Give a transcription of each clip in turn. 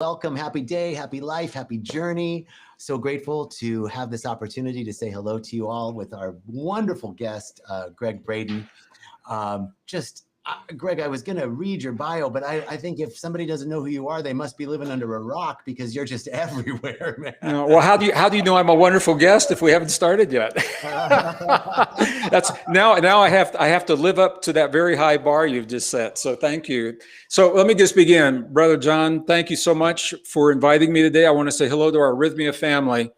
Welcome, happy day, happy life, happy journey. So grateful to have this opportunity to say hello to you all with our wonderful guest, Gregg Braden. Gregg, I was going to read your bio, but I think if somebody doesn't know who you are, they must be living under a rock because you're just everywhere, man. Well, how do you know I'm a wonderful guest if we haven't started yet? That's now I have to live up to that very high bar you've just set. So thank you. So let me just begin, Brother John. Thank you so much for inviting me today. I want to say hello to our Rythmia family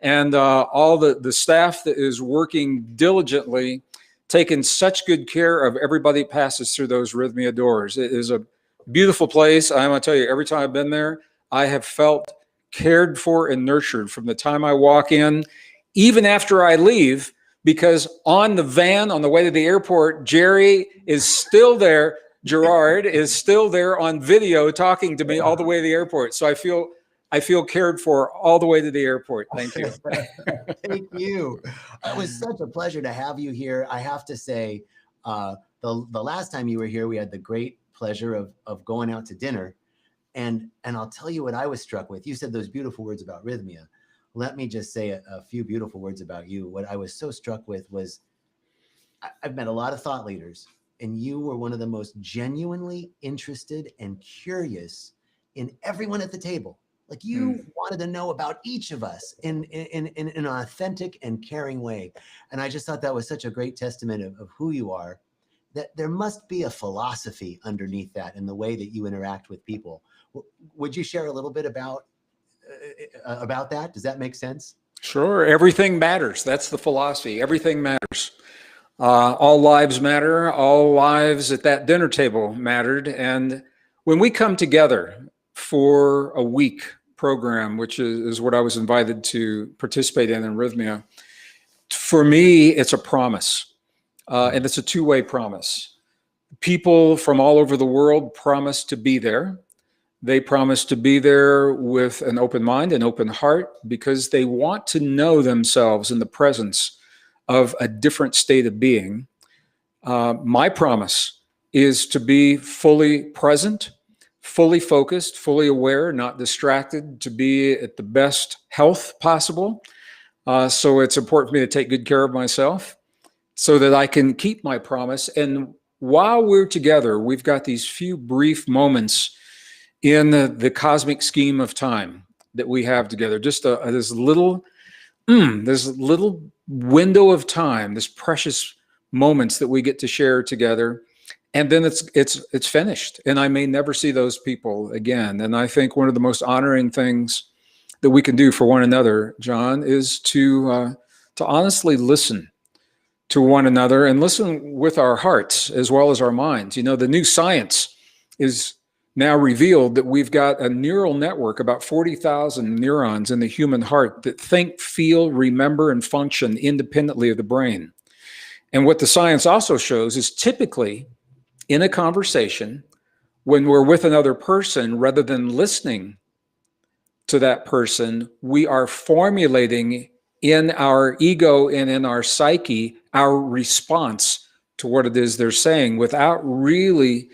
and all the staff that is working diligently, taking such good care of everybody that passes through those Rythmia doors. It is a beautiful place. I'm going to tell you, every time I've been there, I have felt cared for and nurtured from the time I walk in, even after I leave, because on the van on the way to the airport, Jerry is still there. Gerard is still there on video talking to me all the way to the airport. So I feel cared for all the way to the airport. Thank you. Thank you. It was such a pleasure to have you here. I have to say, the last time you were here, we had the great pleasure of going out to dinner. And I'll tell you what I was struck with. You said those beautiful words about Rythmia. Let me just say a few beautiful words about you. What I was so struck with was I've met a lot of thought leaders, and you were one of the most genuinely interested and curious in everyone at the table. Like you wanted to know about each of us in an authentic and caring way. And I just thought that was such a great testament of who you are, that there must be a philosophy underneath that in the way that you interact with people. Would you share a little bit about that? Does that make sense? Sure. Everything matters. That's the philosophy. Everything matters. All lives matter. All lives at that dinner table mattered. And when we come together for a week program, which is what I was invited to participate in Rythmia, for me, it's a promise. And it's a two-way promise. People from all over the world promise to be there. They promise to be there with an open mind, an open heart, because they want to know themselves in the presence of a different state of being. My promise is to be fully present, fully focused, fully aware, not distracted, to be at the best health possible. So it's important for me to take good care of myself so that I can keep my promise. And while we're together, we've got these few brief moments in the cosmic scheme of time that we have together. Just this little window of time, this precious moments that we get to share together. And then it's finished. And I may never see those people again. And I think one of the most honoring things that we can do for one another, John, is to honestly listen to one another and listen with our hearts as well as our minds. You know, the new science is now revealed that we've got a neural network, about 40,000 neurons in the human heart that think, feel, remember, and function independently of the brain. And what the science also shows is typically in a conversation, when we're with another person, rather than listening to that person, we are formulating in our ego and in our psyche our response to what it is they're saying without really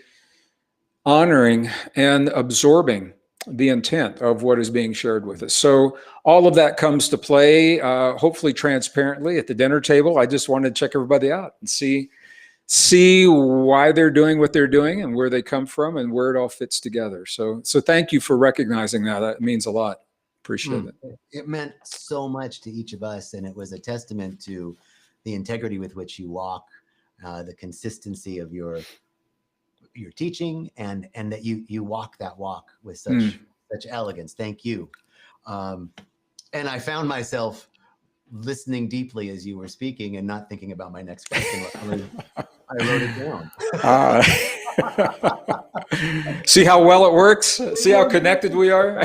honoring and absorbing the intent of what is being shared with us. So all of that comes to play, hopefully transparently at the dinner table. I just wanted to check everybody out and see why they're doing what they're doing and where they come from and where it all fits together. So thank you for recognizing that. That means a lot. Appreciate it. It meant so much to each of us, and it was a testament to the integrity with which you walk, the consistency of your teaching, and that you walk that walk with such elegance. Thank you. And I found myself listening deeply as you were speaking and not thinking about my next question. I wrote it down. See how well it works? See how connected we are?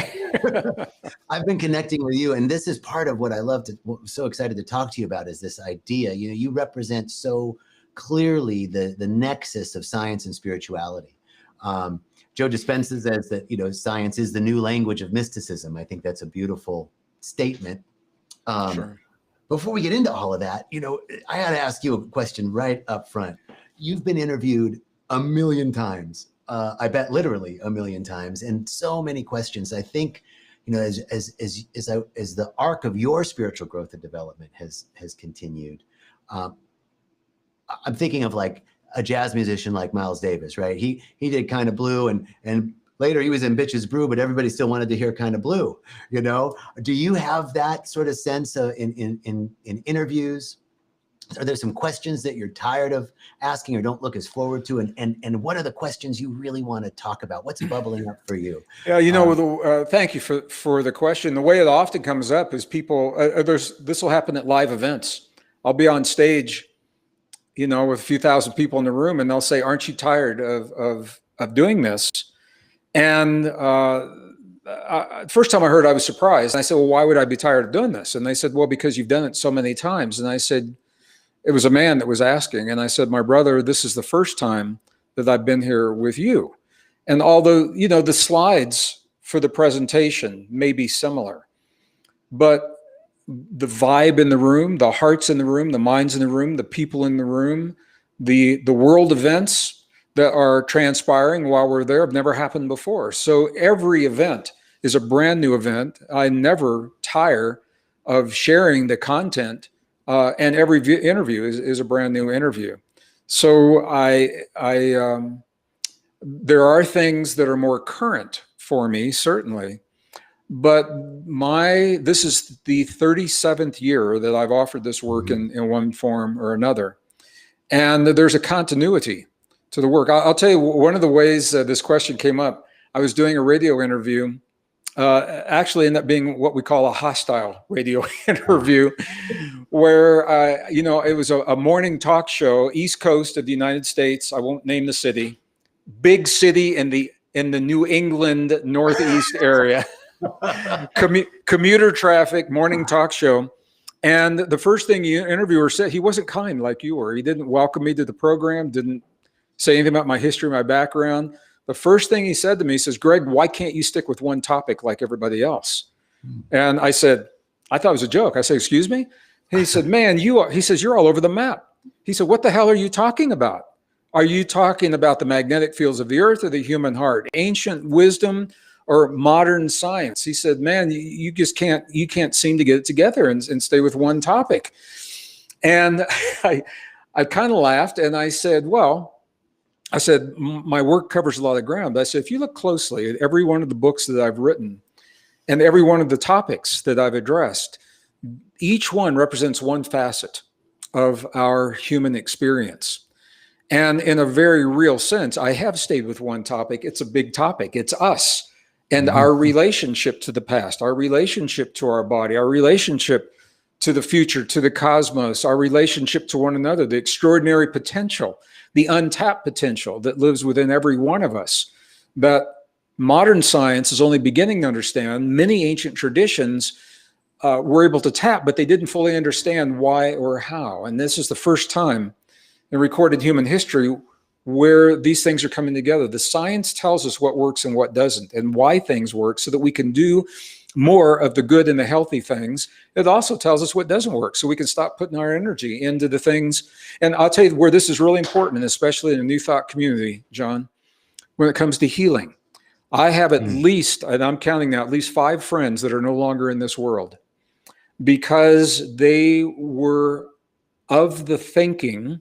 I've been connecting with you, and this is part of what I love so excited to talk to you about is this idea. You know, you represent so clearly the nexus of science and spirituality. Joe Dispenza says that, you know, science is the new language of mysticism. I think that's a beautiful statement. Sure. Before we get into all of that, you know, I had to ask you a question right up front. You've been interviewed a million times I bet literally a million times, and so many questions. I think, as the arc of your spiritual growth and development has continued, I'm thinking of like a jazz musician like Miles Davis, right? He did Kind of Blue, and later he was in Bitches Brew, but everybody still wanted to hear Kind of Blue. Do you have that sort of sense in interviews? Are there some questions that you're tired of asking or don't look as forward to? And what are the questions you really want to talk about? What's bubbling up for you? Yeah, thank you for the question. The way it often comes up is people, this will happen at live events. I'll be on stage, with a few thousand people in the room, and they'll say, "Aren't you tired of doing this?" And first time I heard, I was surprised. And I said, "Well, why would I be tired of doing this?" And they said, "Well, because you've done it so many times." And I said, it was a man that was asking. And I said, "My brother, this is the first time that I've been here with you." And although, the slides for the presentation may be similar, but the vibe in the room, the hearts in the room, the minds in the room, the people in the room, the world events that are transpiring while we're there have never happened before. So every event is a brand new event. I never tire of sharing the content. And every interview is a brand new interview. So there are things that are more current for me, certainly, but this is the 37th year that I've offered this work in one form or another. And there's a continuity to the work. I'll tell you, one of the ways this question came up, I was doing a radio interview, actually ended up being what we call a hostile radio interview, where, it was a morning talk show, East Coast of the United States. I won't name the city, big city in the New England Northeast area, commuter traffic, morning talk show. And the first thing the interviewer said, he wasn't kind like you were. He didn't welcome me to the program, didn't say anything about my history, my background. The first thing he said to me, he says, "Gregg, why can't you stick with one topic like everybody else?" And I said, I thought it was a joke. I said, "Excuse me?" He said, "Man, he says, you're all over the map." He said, "What the hell are you talking about? Are you talking about the magnetic fields of the earth or the human heart, ancient wisdom or modern science?" He said, "Man, you just can't seem to get it together and stay with one topic." And I kind of laughed and I said, my work covers a lot of ground. But I said, if you look closely at every one of the books that I've written and every one of the topics that I've addressed, each one represents one facet of our human experience. And in a very real sense, I have stayed with one topic. It's a big topic. It's us and our relationship to the past, our relationship to our body, our relationship to the future, to the cosmos, our relationship to one another, the extraordinary potential, the untapped potential that lives within every one of us that modern science is only beginning to understand. Many ancient traditions were able to tap, but they didn't fully understand why or how. And this is the first time in recorded human history where these things are coming together. The science tells us what works and what doesn't, and why things work so that we can do more of the good and the healthy things. It also tells us what doesn't work so we can stop putting our energy into the things. And I'll tell you where this is really important, and especially in the New Thought community, John, when it comes to healing. I have at least, and I'm counting now, at least 5 friends that are no longer in this world because they were of the thinking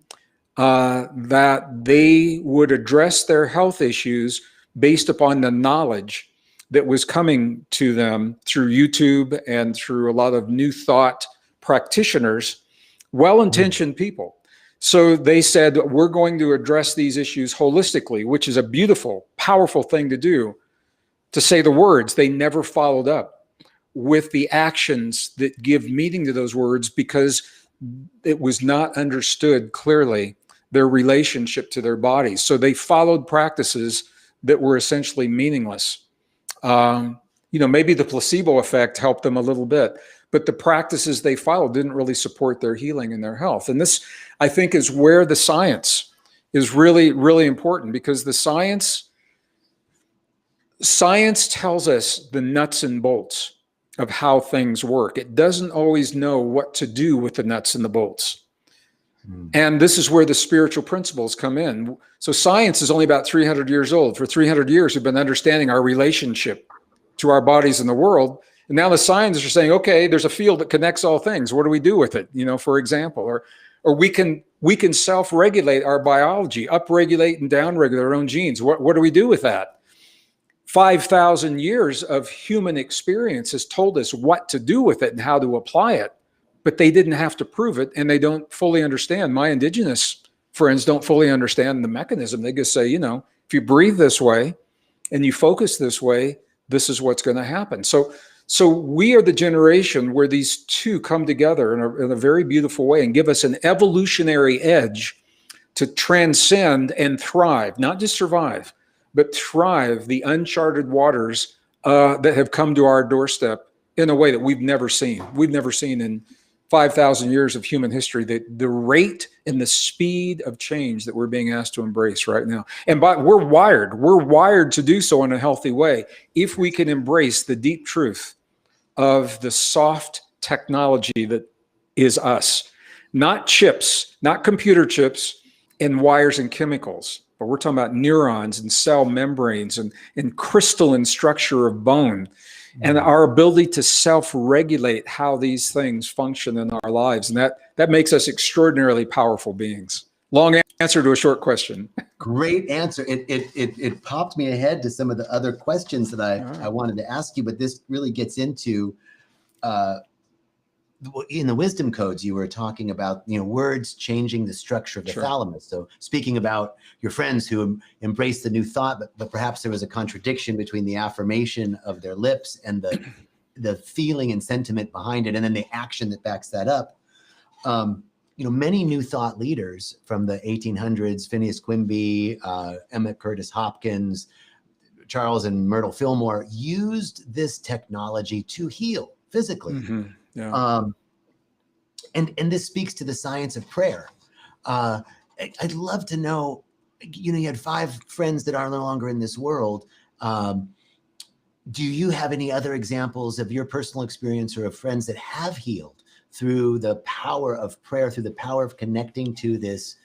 that they would address their health issues based upon the knowledge that was coming to them through YouTube and through a lot of New Thought practitioners, well-intentioned people. So they said, we're going to address these issues holistically, which is a beautiful, powerful thing to do, to say the words. They never followed up with the actions that give meaning to those words because it was not understood clearly their relationship to their bodies. So they followed practices that were essentially meaningless. Maybe the placebo effect helped them a little bit, but the practices they followed didn't really support their healing and their health. And this, I think, is where the science is really, really important, because the science tells us the nuts and bolts of how things work. It doesn't always know what to do with the nuts and the bolts. And this is where the spiritual principles come in. So science is only about 300 years old. For 300 years, we've been understanding our relationship to our bodies and the world. And now the scientists are saying, okay, there's a field that connects all things. What do we do with it? You know, for example, or we can self-regulate our biology, upregulate and downregulate our own genes. What do we do with that? 5,000 years of human experience has told us what to do with it and how to apply it, but they didn't have to prove it, and they don't fully understand. My indigenous friends don't fully understand the mechanism. They just say, you know, if you breathe this way and you focus this way, this is what's going to happen. So we are the generation where these two come together in a very beautiful way and give us an evolutionary edge to transcend and thrive, not just survive, but thrive the uncharted waters that have come to our doorstep in a way that we've never seen. We've never seen in 5,000 years of human history, the rate and the speed of change that we're being asked to embrace right now. And we're wired to do so in a healthy way if we can embrace the deep truth of the soft technology that is us. Not chips, not computer chips and wires and chemicals, but we're talking about neurons and cell membranes and crystalline structure of bone. And our ability to self-regulate how these things function in our lives. And that makes us extraordinarily powerful beings. Long answer to a short question. Great answer. It popped me ahead to some of the other questions that I wanted to ask you, but this really gets into, in the wisdom codes, you were talking about, you know, words changing the structure of the thalamus. So speaking about your friends who embraced the new thought, but perhaps there was a contradiction between the affirmation of their lips and the feeling and sentiment behind it, and then the action that backs that up. You know, many new thought leaders from the 1800s, Phineas Quimby, Emmett Curtis Hopkins, Charles and Myrtle Fillmore, used this technology to heal physically. Mm-hmm. Yeah. And this speaks to the science of prayer. I'd love to know, you know, you had 5 friends that are no longer in this world. Do you have any other examples of your personal experience or of friends that have healed through the power of prayer, through the power of connecting to this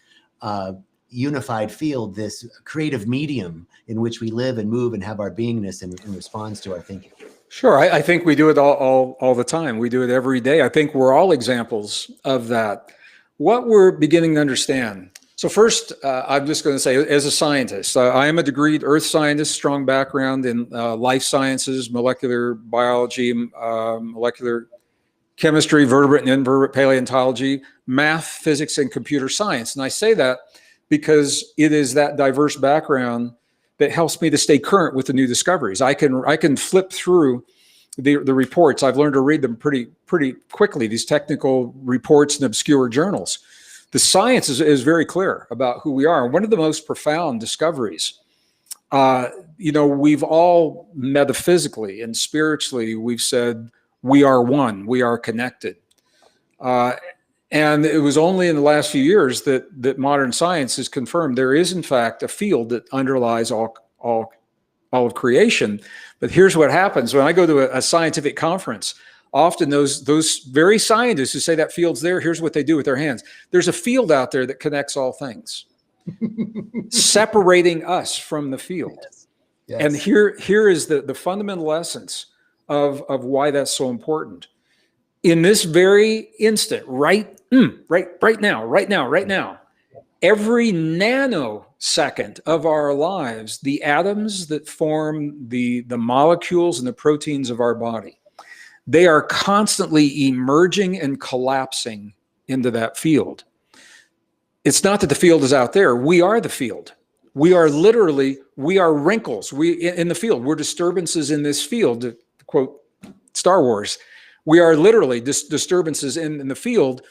unified field, this creative medium in which we live and move and have our beingness and responds to our thinking? Sure. I think we do it all the time. We do it every day. I think we're all examples of that. What we're beginning to understand. So first, I'm just going to say, as a scientist, I am a degreed earth scientist, strong background in life sciences, molecular biology, molecular chemistry, vertebrate and invertebrate paleontology, math, physics, and computer science. And I say that because it is that diverse background that helps me to stay current with the new discoveries. I can flip through the reports. I've learned to read them pretty quickly, these technical reports and obscure journals. The science is very clear about who we are. And one of the most profound discoveries, you know, we've all metaphysically and spiritually, we've said, we are one, we are connected. And it was only in the last few years that modern science has confirmed there is, in fact, a field that underlies all of creation. But here's what happens. When I go to a scientific conference, often those very scientists who say that field's there, here's what they do with their hands. There's a field out there that connects all things, separating us from the field. Yes. Yes. And here is the fundamental essence of why that's so important. In this very instant, right now, every nanosecond of our lives, the atoms that form the molecules and the proteins of our body, they are constantly emerging and collapsing into that field. It's not that the field is out there. We are the field. We are wrinkles. In the field, we're disturbances in this field, to quote Star Wars. We are literally disturbances in the field.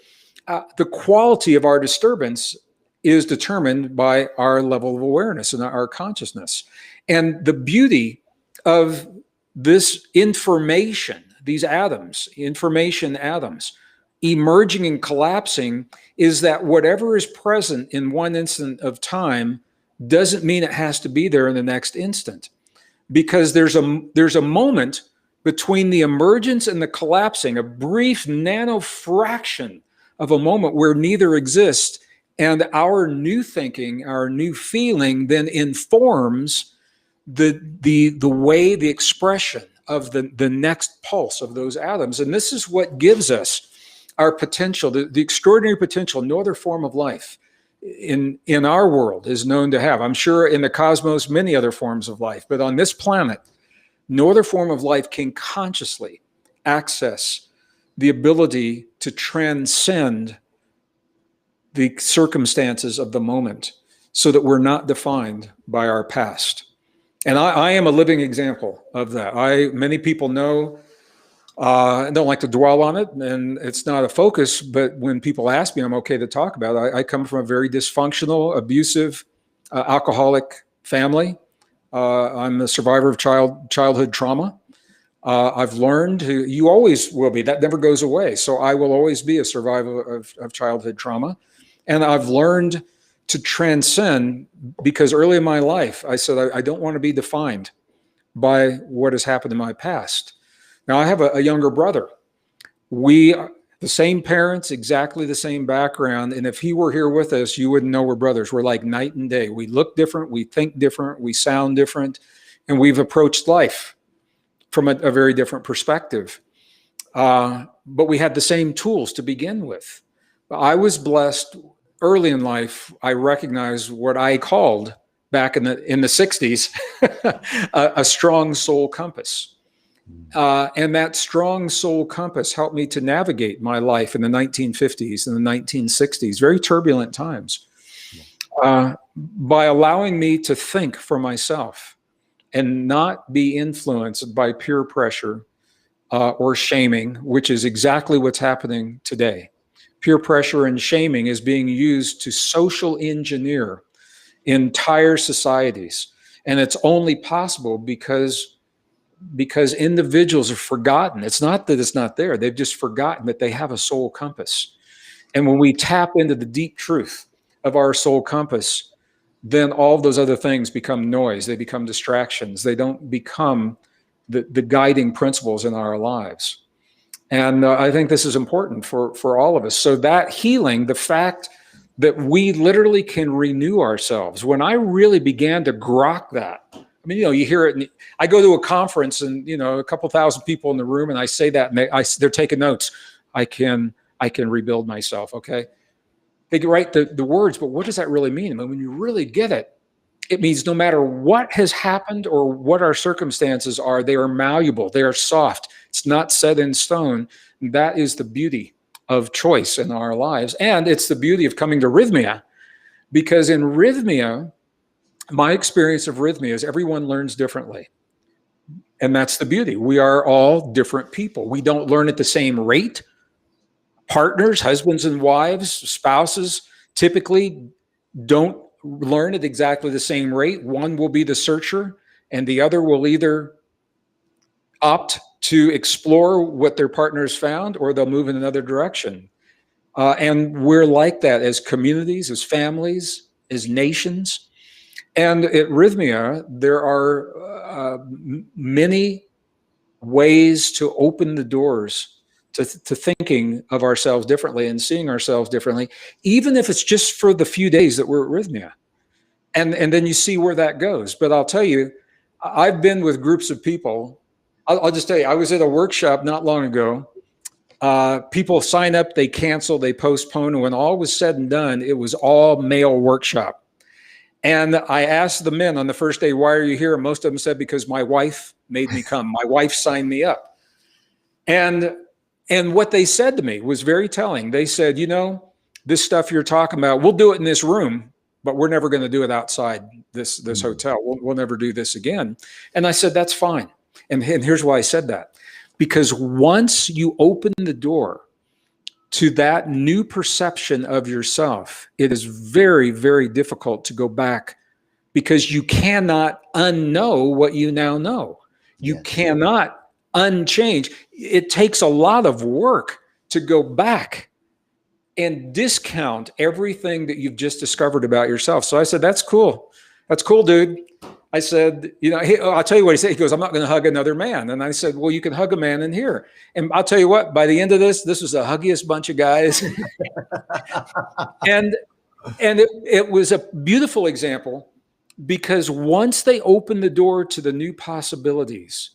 The quality of our disturbance is determined by our level of awareness and our consciousness. And the beauty of this information, these atoms, information atoms, emerging and collapsing, is that whatever is present in one instant of time doesn't mean it has to be there in the next instant. Because there's a moment between the emergence and the collapsing, a brief nano fraction of a moment where neither exists, And our new thinking, our new feeling then informs the way, the expression of the next pulse of those atoms. And this is what gives us our potential, the extraordinary potential no other form of life in our world is known to have. I'm sure in the cosmos, many other forms of life, but on this planet, no other form of life can consciously access the ability to transcend the circumstances of the moment so that we're not defined by our past. And I am a living example of that. Many people know, I don't like to dwell on it, and it's not a focus, but when people ask me, I'm okay to talk about it. I come from a very dysfunctional, abusive, alcoholic family. I'm a survivor of childhood trauma. I've learned you always will be, that never goes away. So I will always be a survivor of childhood trauma. And I've learned to transcend, because early in my life, I said, I don't want to be defined by what has happened in my past. Now, I have a younger brother. We are the same parents, exactly the same background. And if he were here with us, you wouldn't know we're brothers. We're like night and day. We look different, we think different, we sound different, and we've approached life from a very different perspective. But we had the same tools to begin with. I was blessed early in life. I recognized what I called back in the 60s, a strong soul compass. And that strong soul compass helped me to navigate my life in the 1950s and the 1960s, very turbulent times, by allowing me to think for myself and not be influenced by peer pressure or shaming, which is exactly what's happening today. Peer pressure and shaming is being used to social engineer entire societies. And it's only possible because individuals have forgotten. It's not that it's not there. They've just forgotten that they have a soul compass. And when we tap into the deep truth of our soul compass, then all of those other things become noise. They become distractions. They don't become the guiding principles in our lives. And I think this is important for all of us. So that healing, the fact that we literally can renew ourselves. When I really began to grok that, I mean, you hear it. I go to a conference and, a couple thousand people in the room, and I say that, and they're taking notes. I can rebuild myself. Okay. They can write the words, but what does that really mean? I mean, when you really get it, it means no matter what has happened or what our circumstances are, they are malleable. They are soft. It's not set in stone. And that is the beauty of choice in our lives. And it's the beauty of coming to Rythmia, because in Rythmia, my experience of Rythmia is everyone learns differently. And that's the beauty. We are all different people. We don't learn at the same rate. Partners, husbands and wives, spouses typically don't learn at exactly the same rate. One will be the searcher, and the other will either opt to explore what their partner's found, or they'll move in another direction. And we're like that as communities, as families, as nations. And at Rythmia, there are many ways to open the doors to thinking of ourselves differently and seeing ourselves differently, even if it's just for the few days that we're at Rythmia. And then you see where that goes. But I'll tell you, I've been with groups of people. I'll just tell you, I was at a workshop not long ago. People sign up, they cancel, they postpone. And when all was said and done, it was all male workshop. And I asked the men on the first day, why are you here? And most of them said, because my wife made me come. My wife signed me up. And what they said to me was very telling. They said, this stuff you're talking about, we'll do it in this room, but we're never going to do it outside this hotel. We'll never do this again. And I said, that's fine. And here's why I said that. Because once you open the door to that new perception of yourself, it is very, very difficult to go back, because you cannot unknow what you now know. You cannot unchange. It takes a lot of work to go back and discount everything that you've just discovered about yourself. So I said, that's cool. That's cool, dude. I said, I'll tell you what he said. He goes, I'm not going to hug another man. And I said, well, you can hug a man in here. And I'll tell you what, by the end of this was the huggiest bunch of guys. And And it was a beautiful example, because once they open the door to the new possibilities,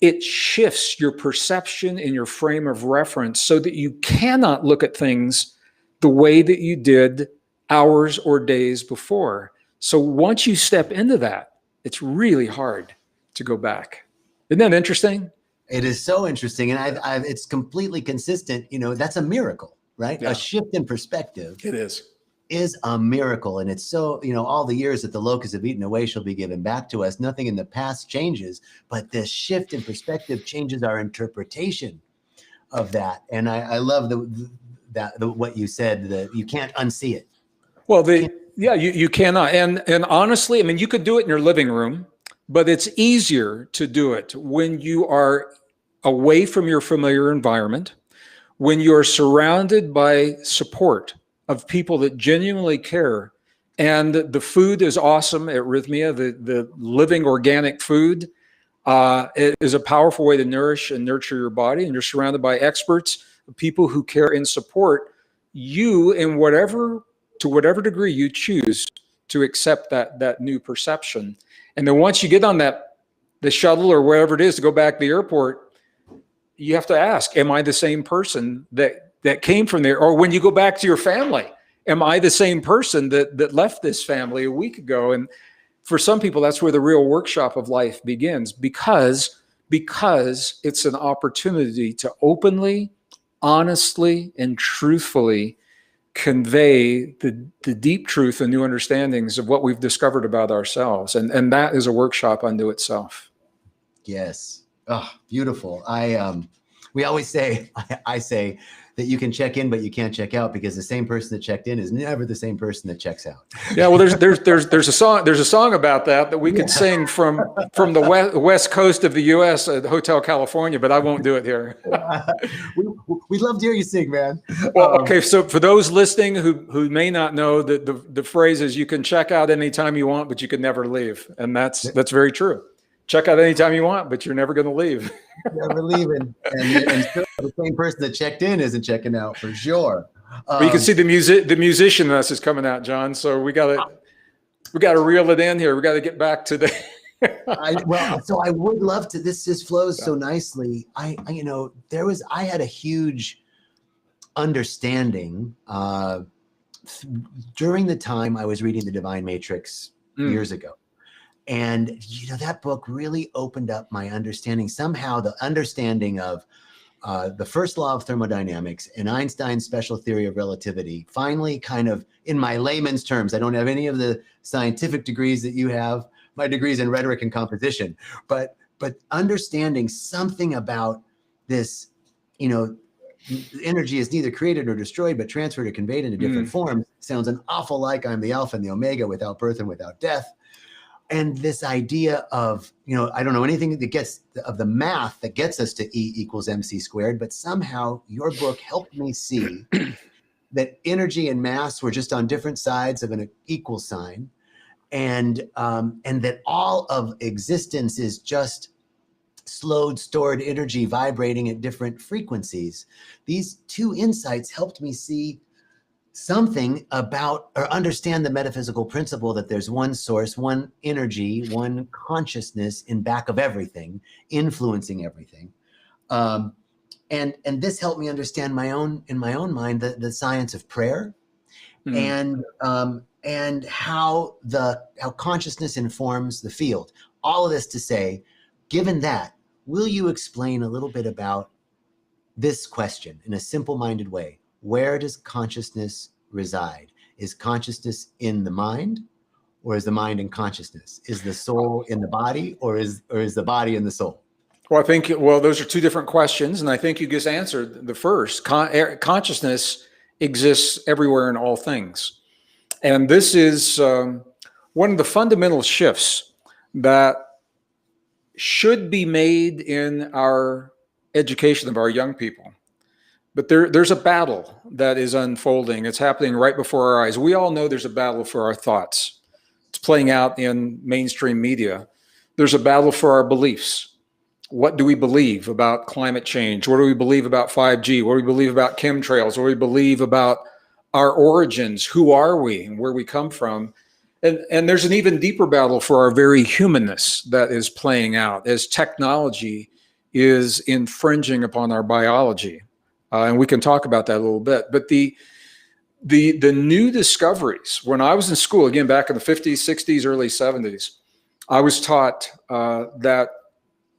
it shifts your perception and your frame of reference so that you cannot look at things the way that you did hours or days before. So once you step into that, it's really hard to go back. Isn't that interesting? It is so interesting. And it's completely consistent. That's a miracle, right? Yeah. A shift in perspective. It is a miracle. And it's so, all the years that the locusts have eaten away shall be given back to us. Nothing in the past changes, but this shift in perspective changes our interpretation of that. And I love what you said, that you can't unsee it. Well, you cannot. And honestly, I mean, you could do it in your living room, but it's easier to do it when you are away from your familiar environment, when you're surrounded by support of people that genuinely care. And the food is awesome at Rythmia. The living organic food it is a powerful way to nourish and nurture your body. And you're surrounded by experts, people who care and support you in to whatever degree you choose to accept that new perception. And then once you get on the shuttle or wherever it is to go back to the airport, you have to ask, am I the same person that came from there? Or when you go back to your family, am I the same person that left this family a week ago? And for some people, that's where the real workshop of life begins, because it's an opportunity to openly, honestly, and truthfully convey the deep truth and new understandings of what we've discovered about ourselves. And that is a workshop unto itself. Yes. Oh, beautiful. We always say, I say that you can check in, but you can't check out, because the same person that checked in is never the same person that checks out. Yeah. Well, there's a song about that we could sing from the west coast of the U.S. at Hotel California, but I won't do it here. We'd love to hear you sing, man. Well, okay. So for those listening who may not know, the phrase is, you can check out anytime you want, but you can never leave. And that's very true. Check out anytime you want, but you're never going to leave. Never leaving. And still the same person that checked in isn't checking out, for sure. But you can see the musician in us is coming out, John. So we got to reel it in here. We got to get back to the. So I would love to. This just flows so nicely. I had a huge understanding during the time I was reading the Divine Matrix years ago. And, that book really opened up my understanding. Somehow the understanding of the first law of thermodynamics and Einstein's special theory of relativity, finally, kind of in my layman's terms, I don't have any of the scientific degrees that you have. My degree's in rhetoric and composition, but understanding something about this, energy is neither created or destroyed, but transferred or conveyed into different forms. Sounds an awful like I'm the Alpha and the Omega, without birth and without death. And this idea of, I don't know anything that gets of the math that gets us to E equals MC squared, but somehow your book helped me see that energy and mass were just on different sides of an equal sign, and that all of existence is just slowed, stored energy vibrating at different frequencies. These two insights helped me see something about, or understand, the metaphysical principle that there's one source, one energy, one consciousness in back of everything, influencing everything. And this helped me understand in my own mind, the science of prayer, and how consciousness informs the field. All of this to say, given that, will you explain a little bit about this question in a simple-minded way? Where does consciousness reside? Is consciousness in the mind, or is the mind in consciousness? Is the soul in the body, or is the body in the soul? Well, I think, those are two different questions. And I think you just answered the first. Consciousness exists everywhere in all things. And this is one of the fundamental shifts that should be made in our education of our young people. But there's a battle that is unfolding. It's happening right before our eyes. We all know there's a battle for our thoughts. It's playing out in mainstream media. There's a battle for our beliefs. What do we believe about climate change? What do we believe about 5G? What do we believe about chemtrails? What do we believe about our origins, who are we, and where we come from. And there's an even deeper battle for our very humanness that is playing out as technology is infringing upon our biology. And we can talk about that a little bit. But the new discoveries, when I was in school, again, back in the 50s, 60s, early 70s, I was taught that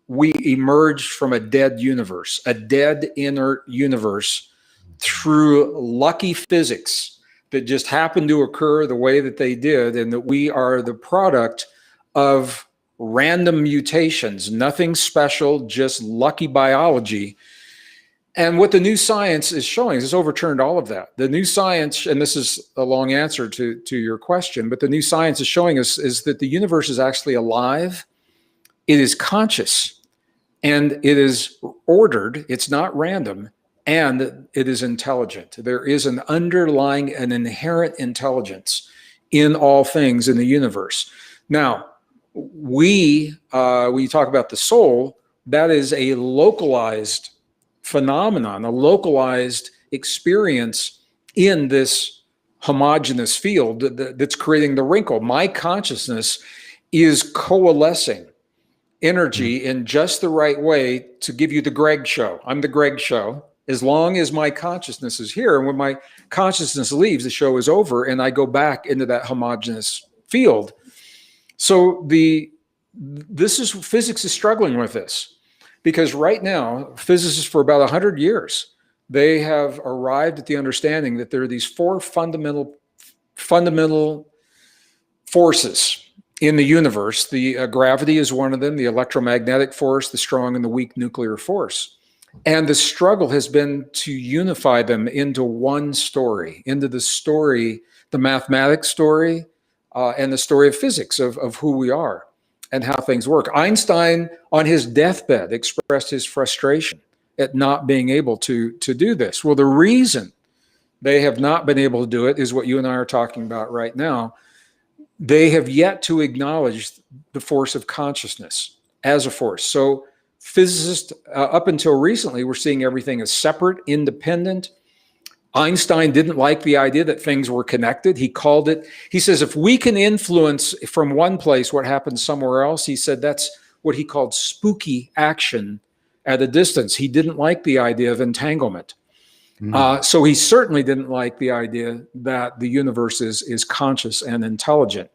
we emerged from a dead universe, a dead inert universe, through lucky physics that just happened to occur the way that they did, and that we are the product of random mutations, nothing special, just lucky biology. And what the new science is showing is it's overturned all of that. The new science, and this is a long answer to your question, but the new science is showing us is that the universe is actually alive. It is conscious, and it is ordered. It's not random, and it is intelligent. There is an underlying, an inherent intelligence in all things in the universe. Now, when you talk about the soul, that is a localized phenomenon, a localized experience in this homogeneous field that's creating the wrinkle. My consciousness is coalescing energy in just the right way to give you the Gregg show. I'm the Gregg show. As long as my consciousness is here, and when my consciousness leaves, the show is over, and I go back into that homogeneous field. So physics is struggling with this, because right now, physicists for about 100 years, they have arrived at the understanding that there are these four fundamental forces in the universe. The gravity is one of them, the electromagnetic force, the strong and the weak nuclear force. And the struggle has been to unify them into one story, into the story, the mathematics story, and the story of physics, of who we are and how things work. Einstein, on his deathbed, expressed his frustration at not being able to do this. Well, the reason they have not been able to do it is what you and I are talking about right now. They have yet to acknowledge the force of consciousness as a force. So physicists, up until recently, were seeing everything as separate, independent. Einstein didn't like the idea that things were connected. He called it, he says, if we can influence from one place what happens somewhere else, he said that's what he called spooky action at a distance. He didn't like the idea of entanglement. So he certainly didn't like the idea that the universe is conscious and intelligent.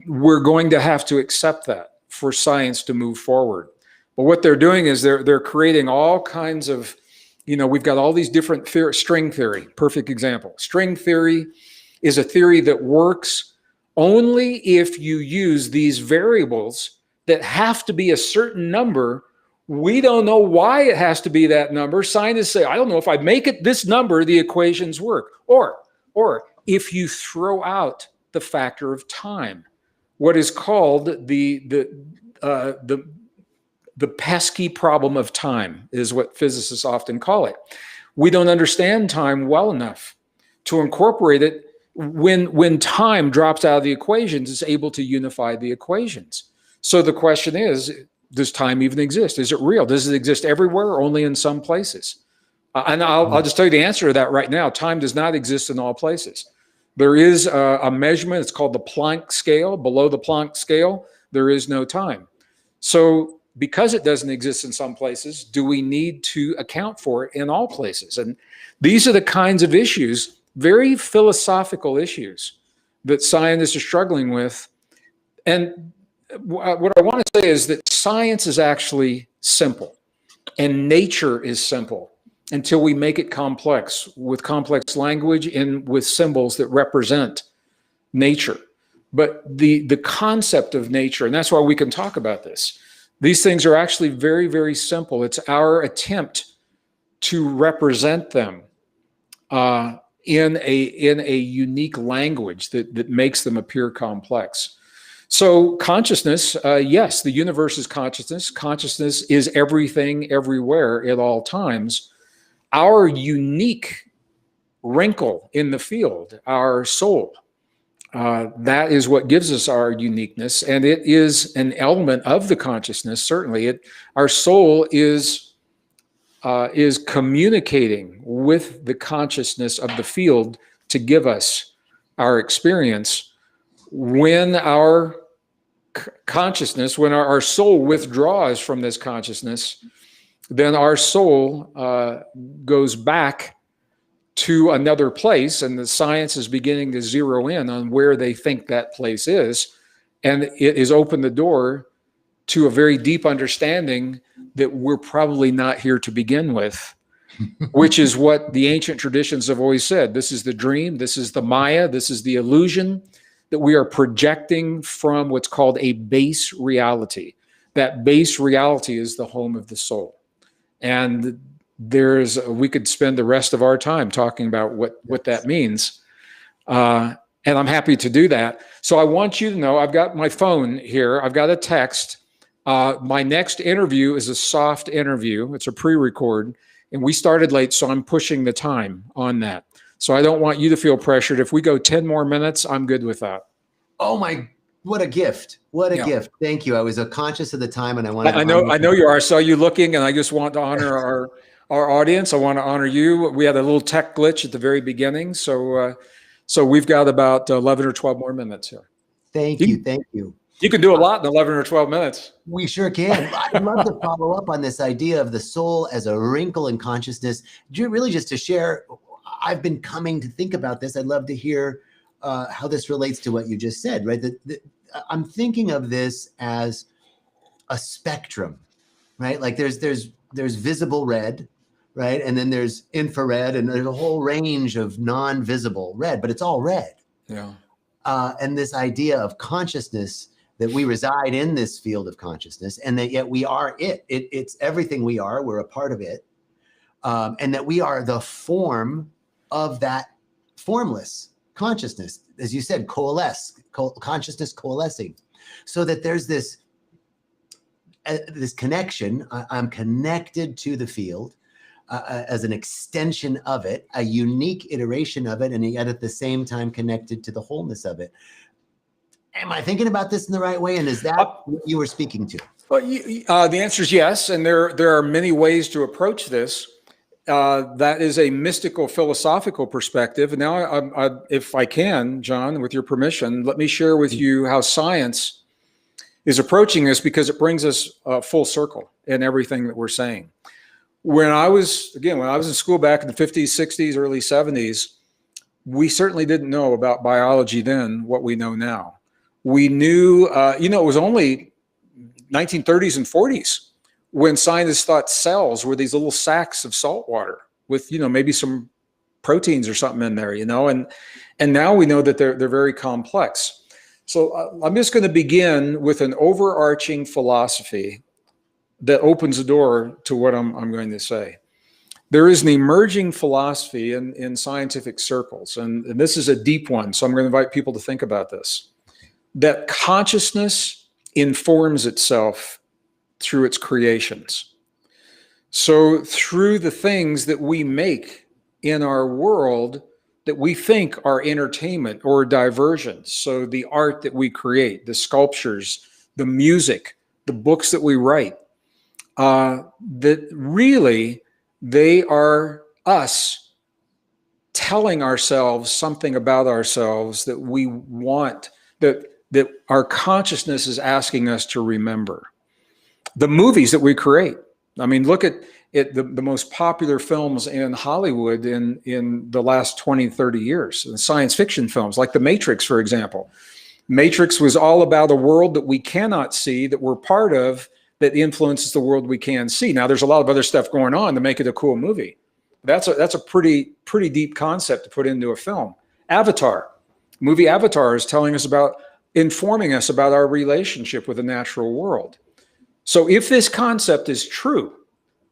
We're going to have to accept that for science to move forward. But what they're doing is they're creating all kinds of, we've got all these different string theory, perfect example. String theory is a theory that works only if you use these variables that have to be a certain number. We don't know why it has to be that number. Scientists say, I don't know, if I make it this number, the equations work. Or if you throw out the factor of time, what is called the pesky problem of time is what physicists often call it. We don't understand time well enough to incorporate it. When time drops out of the equations, it's able to unify the equations. So the question is, does time even exist? Is it real? Does it exist everywhere or only in some places? And I'll just tell you the answer to that right now. Time does not exist in all places. There is a measurement. It's called the Planck scale. Below the Planck scale, there is no time. So because it doesn't exist in some places, do we need to account for it in all places? And these are the kinds of issues, very philosophical issues, that scientists are struggling with. And what I want to say is that science is actually simple, and nature is simple until we make it complex with complex language and with symbols that represent nature. But the concept of nature, and that's why we can talk about this, these things are actually very, very simple. It's our attempt to represent them in a unique language that makes them appear complex. So consciousness, yes, the universe is consciousness. Consciousness is everything, everywhere, at all times. Our unique wrinkle in the field, our soul, that is what gives us our uniqueness, and it is an element of the consciousness. Certainly, our soul is communicating with the consciousness of the field to give us our experience. When our consciousness, when our soul withdraws from this consciousness, then our soul goes back to another place, and the science is beginning to zero in on where they think that place is. And it has opened the door to a very deep understanding that we're probably not here to begin with, which is what the ancient traditions have always said. This is the dream, this is the Maya, this is the illusion that we are projecting from what's called a base reality. That base reality is the home of the soul. And we could spend the rest of our time talking about what that means. And I'm happy to do that. So I want you to know, I've got my phone here. I've got a text. My next interview is a soft interview. It's a pre-record. And we started late, so I'm pushing the time on that. So I don't want you to feel pressured. If we go 10 more minutes, I'm good with that. Oh my, what a gift. What a gift. Thank you. I was conscious of the time, and I wanted I know you are. I saw you looking, and I just want to honor our audience. I want to honor you. We had a little tech glitch at the very beginning. So we've got about 11 or 12 more minutes here. Thank you. Thank you. You can do a lot in 11 or 12 minutes. We sure can. I'd love to follow up on this idea of the soul as a wrinkle in consciousness. Really just to share, I've been coming to think about this. I'd love to hear how this relates to what you just said, right? I'm thinking of this as a spectrum, right? Like there's visible red, right? And then there's infrared, and there's a whole range of non-visible red, but it's all red. Yeah. And this idea of consciousness, that we reside in this field of consciousness, and that yet we are it. It's everything we are. We're a part of it. And that we are the form of that formless consciousness, as you said, consciousness coalescing, so that there's this connection. I'm connected to the field as an extension of it, a unique iteration of it, and yet at the same time connected to the wholeness of it. Am I thinking about this in the right way? And is that what you were speaking to? Well, the answer is yes. And there are many ways to approach this. That is a mystical, philosophical perspective. And now, if I can, John, with your permission, let me share with you how science is approaching this, because it brings us full circle in everything that we're saying. When I was in school back in the 50s, 60s, early 70s, we certainly didn't know about biology then what we know now. We knew, it was only 1930s and 40s when scientists thought cells were these little sacks of salt water with, maybe some proteins or something in there, and now we know that they're very complex. So I'm just going to begin with an overarching philosophy that opens the door to what I'm going to say. There is an emerging philosophy in scientific circles, and this is a deep one, so I'm going to invite people to think about this, that consciousness informs itself through its creations. So through the things that we make in our world that we think are entertainment or diversion, so the art that we create, the sculptures, the music, the books that we write, that really they are us telling ourselves something about ourselves that we want, that our consciousness is asking us to remember. The movies that we create. I mean, look at the most popular films in Hollywood in the last 20, 30 years, the science fiction films, like The Matrix, for example. Matrix was all about a world that we cannot see, that we're part of, that influences the world we can see. Now, there's a lot of other stuff going on to make it a cool movie. That's a pretty deep concept to put into a film. Avatar. Movie Avatar is informing us about our relationship with the natural world. So if this concept is true,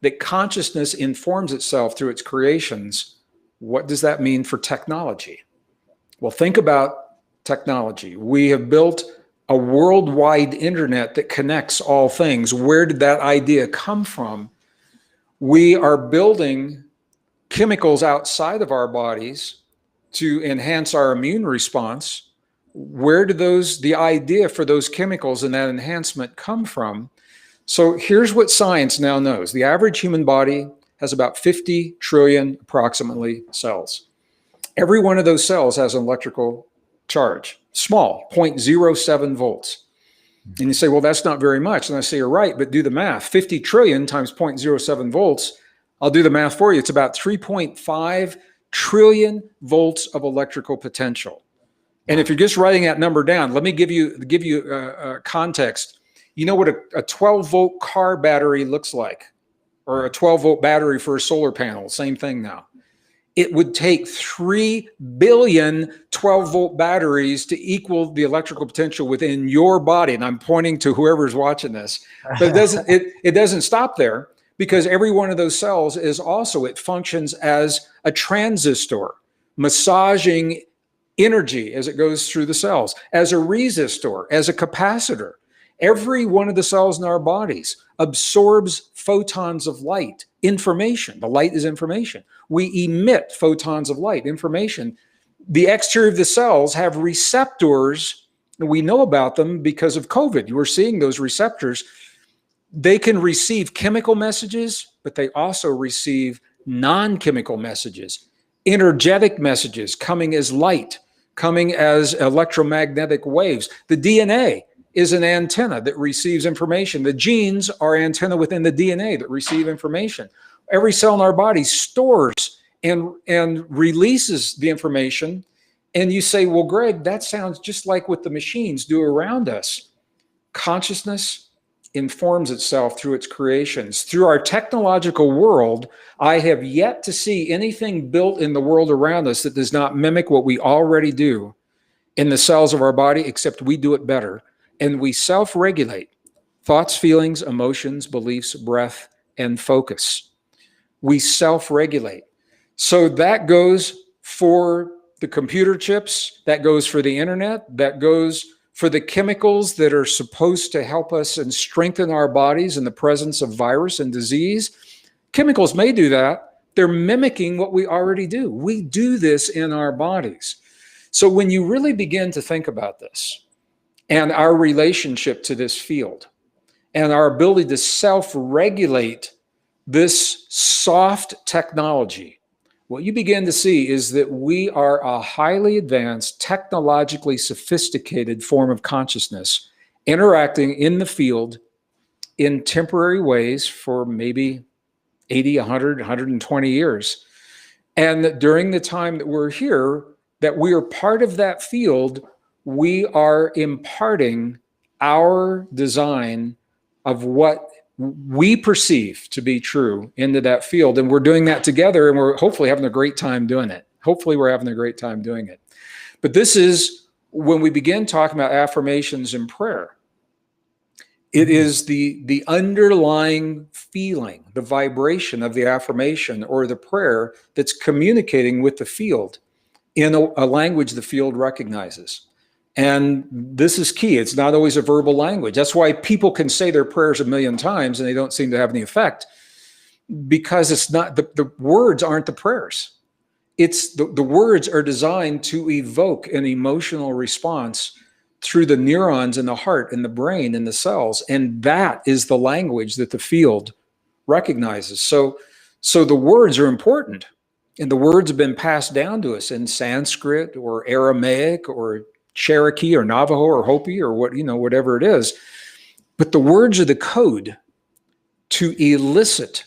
that consciousness informs itself through its creations, what does that mean for technology? Well, think about technology. We have built a worldwide internet that connects all things. Where did that idea come from? We are building chemicals outside of our bodies to enhance our immune response. Where did the idea for those chemicals and that enhancement come from? So here's what science now knows. The average human body has about 50 trillion approximately cells. Every one of those cells has an electrical charge, small, 0.07 volts. And you say, well, that's not very much. And I say, you're right, but do the math. 50 trillion times 0.07 volts, I'll do the math for you. It's about 3.5 trillion volts of electrical potential. And if you're just writing that number down, let me give you context. You know what a 12-volt car battery looks like, or a 12-volt battery for a solar panel, same thing now. It would take 3 billion 12-volt batteries to equal the electrical potential within your body. And I'm pointing to whoever's watching this. But it doesn't stop there, because every one of those cells is also, it functions as a transistor, massaging energy as it goes through the cells, as a resistor, as a capacitor. Every one of the cells in our bodies absorbs photons of light, information. The light is information. We emit photons of light, information. The exterior of the cells have receptors, and we know about them because of COVID. You were seeing those receptors. They can receive chemical messages, but they also receive non-chemical messages, energetic messages coming as light, coming as electromagnetic waves. The DNA is an antenna that receives information. The genes are antenna within the DNA that receive information. Every cell in our body stores and releases the information. And you say, well, Greg, that sounds just like what the machines do around us. Consciousness informs itself through its creations. Through our technological world, I have yet to see anything built in the world around us that does not mimic what we already do in the cells of our body, except we do it better. And we self-regulate thoughts, feelings, emotions, beliefs, breath, and focus. We self-regulate. So that goes for the computer chips, that goes for the internet, that goes for the chemicals that are supposed to help us and strengthen our bodies in the presence of virus and disease. Chemicals may do that. They're mimicking what we already do. We do this in our bodies. So when you really begin to think about this, and our relationship to this field, and our ability to self-regulate this soft technology, what you begin to see is that we are a highly advanced, technologically sophisticated form of consciousness interacting in the field in temporary ways for maybe 80, 100, 120 years. And that during the time that we're here, that we are part of that field, we are imparting our design of what we perceive to be true into that field. And we're doing that together, and we're hopefully having a great time doing it. Hopefully we're having a great time doing it. But this is when we begin talking about affirmations and prayer. It is the underlying feeling, the vibration of the affirmation or the prayer that's communicating with the field in a language the field recognizes. And this is key. It's not always a verbal language. That's why people can say their prayers 1,000,000 times and they don't seem to have any effect, because it's not, the words aren't the prayers. It's the words are designed to evoke an emotional response through the neurons in the heart and the brain and the cells. And that is the language that the field recognizes. So the words are important, and the words have been passed down to us in Sanskrit or Aramaic or Cherokee or Navajo or Hopi or whatever it is. But the words are the code to elicit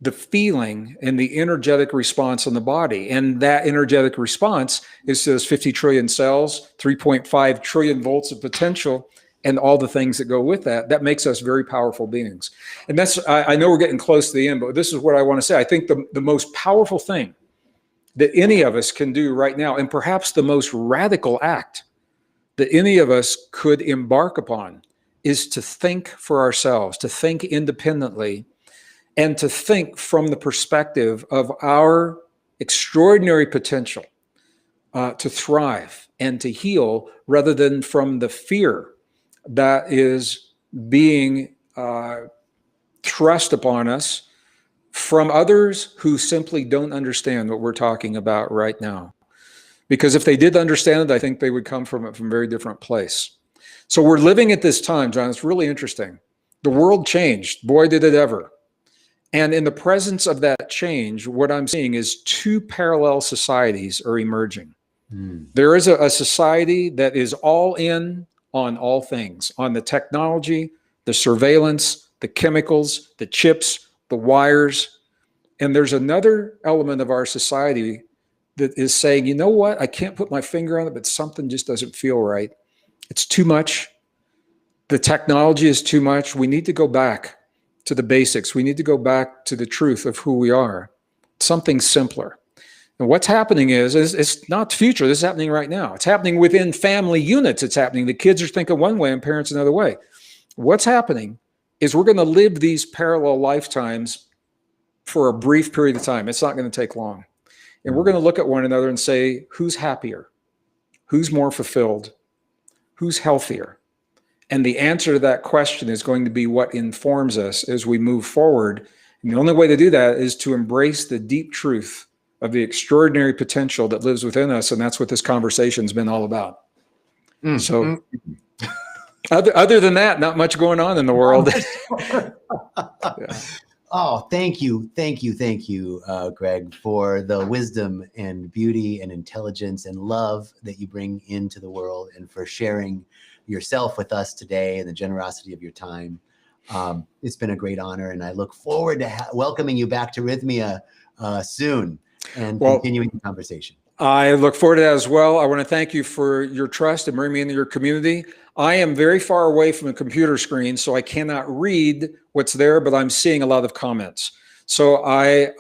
the feeling and the energetic response in the body. And that energetic response is those 50 trillion cells, 3.5 trillion volts of potential, and all the things that go with that. That makes us very powerful beings. And that's, I know we're getting close to the end, but this is what I want to say. I think the most powerful thing that any of us can do right now, and perhaps the most radical act that any of us could embark upon, is to think for ourselves, to think independently, and to think from the perspective of our extraordinary potential to thrive and to heal, rather than from the fear that is being thrust upon us from others who simply don't understand what we're talking about right now. Because if they did understand it, I think they would come from it from a very different place. So we're living at this time, John. It's really interesting. The world changed. Boy, did it ever. And in the presence of that change, what I'm seeing is two parallel societies are emerging. There is a society that is all in on all things, on the technology, the surveillance, the chemicals, the chips, the wires. And there's another element of our society that is saying, you know what, I can't put my finger on it, but something just doesn't feel right. It's too much. The technology is too much. We need to go back to the basics. We need to go back to the truth of who we are. Something simpler. And what's happening is it's not the future. This is happening right now. It's happening within family units. It's happening. The kids are thinking one way and parents another way. What's happening is we're going to live these parallel lifetimes for a brief period of time. It's not going to take long. And we're going to look at one another and say, who's happier? Who's more fulfilled? Who's healthier? And the answer to that question is going to be what informs us as we move forward. And the only way to do that is to embrace the deep truth of the extraordinary potential that lives within us. And that's what this conversation's been all about. So other than that, not much going on in the world. Yeah. Oh, thank you, Gregg, for the wisdom and beauty and intelligence and love that you bring into the world, and for sharing yourself with us today and the generosity of your time. It's been a great honor, and I look forward to welcoming you back to Rythmia soon and continuing the conversation. I look forward to that as well. I want to thank you for your trust and bring me into your community. I am very far away from a computer screen, so I cannot read what's there, but I'm seeing a lot of comments. So I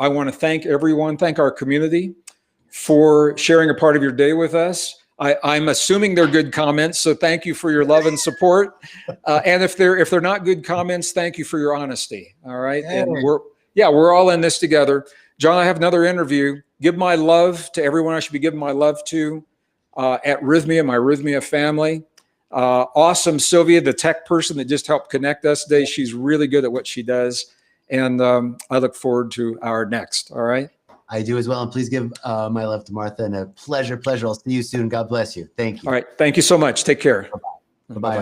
want to thank everyone, thank our community for sharing a part of your day with us. I'm assuming they're good comments, so thank you for your love and support. And if they're not good comments, thank you for your honesty. All right, and we're all in this together. John, I have another interview. Give my love to everyone I should be giving my love to at Rythmia, my Rythmia family. Awesome Sylvia, the tech person that just helped connect us today. She's really good at what she does. And I look forward to our next. All right. I do as well. And please give my love to Martha, and a pleasure. I'll see you soon. God bless you. Thank you. All right. Thank you so much. Take care. Bye-bye. Bye-bye.